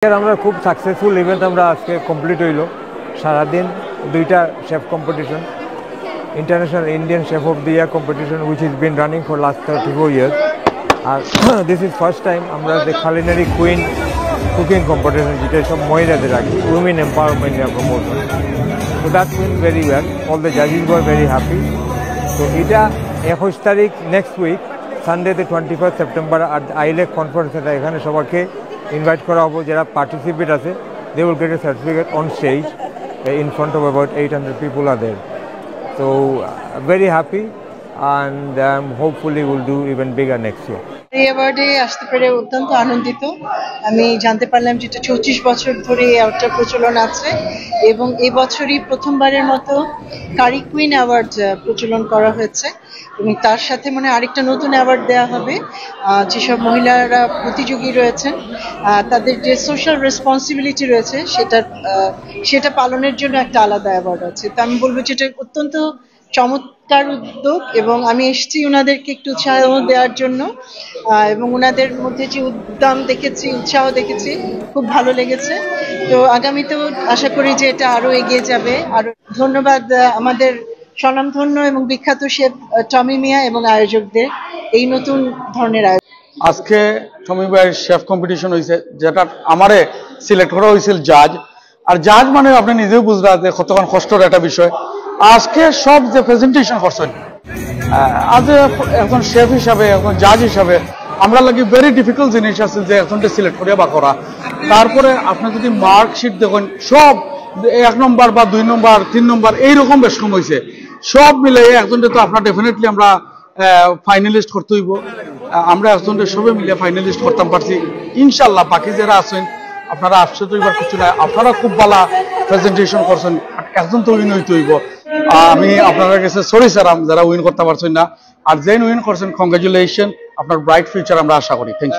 আমরা খুব successful event আমরা আজকে কমপ্লিট হইল। সারাদিন দুইটা chef competition, international Indian chef of the year competition which is been running for last 34 years. আর দিস ইজ ফার্স্ট টাইম আমরা যে culinary কুইন কুকিং কম্পিটিশন, যেটা সব মহিলাদের রাখি, women empowerment promotion. So that went very well. All the judges were very happy. So এটা 21 তারিখ next week সানডেতে 21 September আর আইলেক conference centre, এখানে সবাইকে ইনভাইট করা হবো যারা পার্টিসিপেট আছে। They will get a certificate on stage in front of about 800 people are there. So very happy and hopefully we'll do even bigger next year. এই অ্যাওয়ার্ডে আসতে পেরে অত্যন্ত আনন্দিত। আমি জানতে পারলাম যেটা 34 বছর ধরে এই অ্যাওয়ার্ডটা প্রচলন আছে এবং এই বছরই প্রথমবারের মতো কারি কুইন অ্যাওয়ার্ড প্রচলন করা হয়েছে এবং তার সাথে মানে আরেকটা নতুন অ্যাওয়ার্ড দেওয়া হবে। যেসব মহিলারা প্রতিযোগী রয়েছেন তাদের যে সোশ্যাল রেসপন্সিবিলিটি রয়েছে সেটা পালনের জন্য একটা আলাদা অ্যাওয়ার্ড আছে। তো আমি বলবো যেটা অত্যন্ত চমৎকার উদ্যোগ এবং আমি এসেছি ওনাদেরকে একটু উৎসাহ দেওয়ার জন্য এবং ওনাদের মধ্যে যে উদ্যম দেখেছি, উৎসাহ দেখেছি, খুব ভালো লেগেছে। তো আগামীতেও আশা করি যে এটা আরো এগিয়ে যাবে। আর ধন্যবাদ আমাদের স্বনামধন্য এবং বিখ্যাত শেফ টমি মিয়া এবং আয়োজকদের এই নতুন ধরনের আয়োজন। আজকে টমি ভাইয়ের শেফ কম্পিটিশন হয়েছে, যেটা আমারে সিলেক্ট করা হয়েছিল জাজ। আর জাজ মানে আপনি নিজেও বুঝরা যে কতক্ষণ কষ্টের একটা বিষয়। আজকে সব যে প্রেজেন্টেশন করছেন আজ এখন শেফ হিসাবে, এখন জাজ হিসাবে আমরা লাগি ভেরি ডিফিকাল্ট জিনিস আছে যে একজনকে সিলেক্ট করিয়া বা করা। তারপরে আপনি যদি মার্কশিট দেখেন সব 1 নম্বর বা 2 নম্বর 3 নম্বর এইরকম বেশ কম হয়েছে। সব মিলে একজনকে তো আপনার ডেফিনেটলি আমরা ফাইনালিস্ট করতে হইব। আমরা একজনকে সবে মিলে ফাইনালিস্ট করতাম পারছি। ইনশাল্লাহ বাকি যারা আছেন আপনারা আশ্চর্য হইবার কিছু নাই, আপনারা খুব ভালো প্রেজেন্টেশন করছেন। একজন তো উইন হইতে হইব। আমি আপনাদের কাছে সরি স্যার যারা উইন করতে পারছেন না, আর যেন উইন করছেন কংগ্রাচুলেশন, আপনার ব্রাইট ফিউচার আমরা আশা করি। Thank you.